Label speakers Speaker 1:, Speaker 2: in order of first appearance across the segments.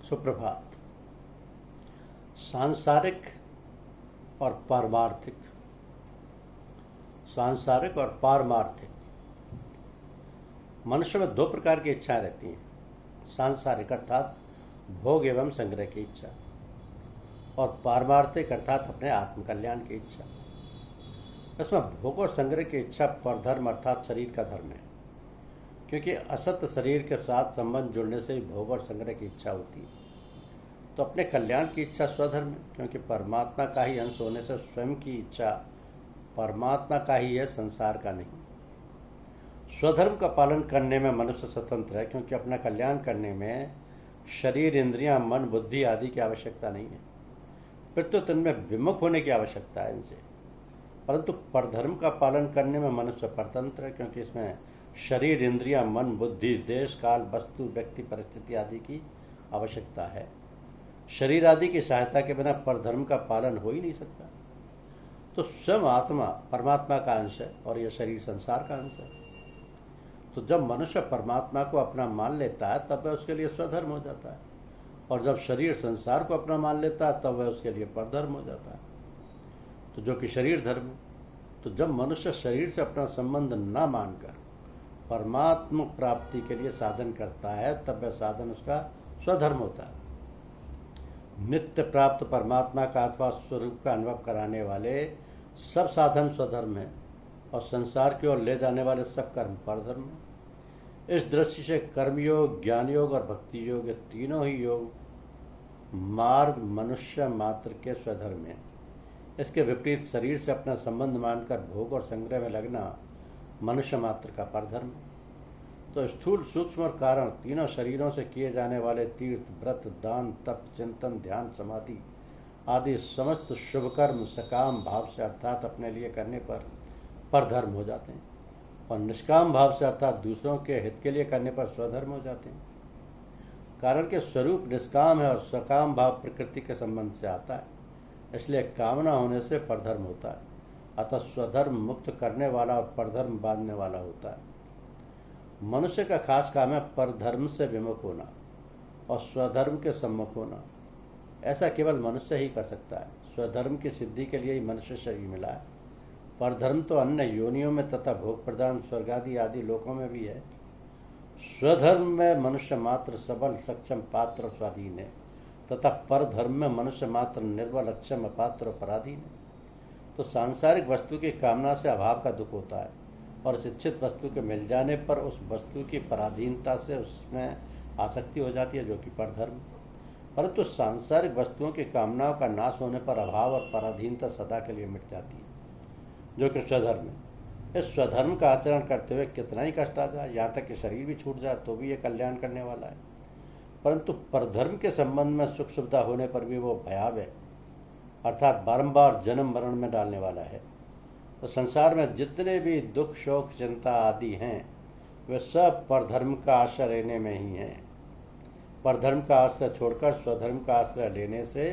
Speaker 1: सुप्रभात। सांसारिक और पारमार्थिक। सांसारिक और पारमार्थिक मनुष्य में दो प्रकार की इच्छाएं रहती हैं। सांसारिक अर्थात भोग एवं संग्रह की इच्छा, और पारमार्थिक अर्थात अपने आत्मकल्याण की इच्छा। इसमें भोग और संग्रह की इच्छा परधर्म अर्थात शरीर का धर्म है, क्योंकि असत शरीर के साथ संबंध जुड़ने से ही भोग और संग्रह की इच्छा होती है। तो अपने कल्याण की इच्छा स्वधर्म है, क्योंकि परमात्मा का ही अंश होने से स्वयं की इच्छा परमात्मा का ही है, संसार का नहीं। स्वधर्म का पालन करने में मनुष्य स्वतंत्र है, क्योंकि अपना कल्याण करने में शरीर, इंद्रियां, मन, बुद्धि आदि की आवश्यकता नहीं है, प्रत्युत इनमें विमुख होने की आवश्यकता है इनसे। परंतु परधर्म का पालन करने में मनुष्य परतंत्र है, क्योंकि इसमें शरीर, इंद्रियां, मन, बुद्धि, देश, काल, वस्तु, व्यक्ति, परिस्थिति आदि की आवश्यकता है। शरीर आदि की सहायता के बिना परधर्म का पालन हो ही नहीं सकता। तो स्वयं आत्मा परमात्मा का अंश है और यह शरीर संसार का अंश है। तो जब मनुष्य परमात्मा को अपना मान लेता है तब वह उसके लिए स्वधर्म हो जाता है, और जब शरीर संसार को अपना मान लेता है तब वह उसके लिए परधर्म हो जाता है, तो जो कि शरीर धर्म है। तो जब मनुष्य शरीर से अपना संबंध न मानकर परमात्मा प्राप्ति के लिए साधन करता है तब वह साधन उसका स्वधर्म होता है। नित्य प्राप्त परमात्मा का अथवा स्वरूप का अनुभव कराने वाले सब साधन स्वधर्म है, और संसार की ओर ले जाने वाले सब कर्म परधर्म है। इस दृष्टि से कर्मयोग, ज्ञान योग और भक्ति योग, ये तीनों ही योग मार्ग मनुष्य मात्र के स्वधर्म है। इसके विपरीत शरीर से अपना संबंध मानकर भोग और संग्रह में लगना मनुष्य मात्र का परधर्म। तो स्थूल, सूक्ष्म और कारण तीनों शरीरों से किए जाने वाले तीर्थ, व्रत, दान, तप, चिंतन, ध्यान, समाधि आदि समस्त शुभ कर्म सकाम भाव से अर्थात अपने लिए करने पर परधर्म हो जाते हैं, और निष्काम भाव से अर्थात दूसरों के हित के लिए करने पर स्वधर्म हो जाते हैं। कारण के स्वरूप निष्काम है और सकाम भाव प्रकृति के संबंध से आता है, इसलिए कामना होने से परधर्म होता है। अतः स्वधर्म मुक्त करने वाला और परधर्म बांधने वाला होता है। मनुष्य का खास काम है परधर्म से विमुख होना और स्वधर्म के सम्मुख होना। ऐसा केवल मनुष्य ही कर सकता है। स्वधर्म की सिद्धि के लिए ही मनुष्य शरीर मिला है। परधर्म तो अन्य योनियों में तथा भोग प्रदान स्वर्गादि आदि लोकों में भी है। स्वधर्म में मनुष्य मात्र सबल, सक्षम, पात्र और स्वाधीन है, तथा परधर्म में मनुष्य मात्र निर्बल, अक्षम, अपात्र और पराधीन है। तो सांसारिक वस्तु की कामना से अभाव का दुख होता है, और इस इच्छित वस्तु के मिल जाने पर उस वस्तु की पराधीनता से उसमें आसक्ति हो जाती है, जो कि परधर्म। परंतु सांसारिक वस्तुओं की कामनाओं का नाश होने पर अभाव और पराधीनता सदा के लिए मिट जाती है, जो कि स्वधर्म है। इस स्वधर्म का आचरण करते हुए कितना ही कष्ट आ जाए, यहाँ तक कि शरीर भी छूट जाए, तो भी ये कल्याण करने वाला है। परंतु परधर्म के संबंध में सुख सुविधा होने पर भी वो भयावह, अर्थात बारंबार जन्म मरण में डालने वाला है। तो संसार में जितने भी दुख, शोक, चिंता आदि हैं, वे सब परधर्म का आश्रय लेने में ही हैं। परधर्म का आश्रय छोड़कर स्वधर्म का आश्रय लेने से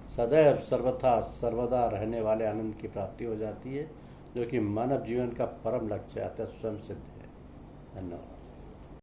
Speaker 1: सदैव सर्वथा सर्वदा रहने वाले आनंद की प्राप्ति हो जाती है, जो कि मानव जीवन का परम लक्ष्य अतः स्वयं सिद्ध है। धन्यवाद।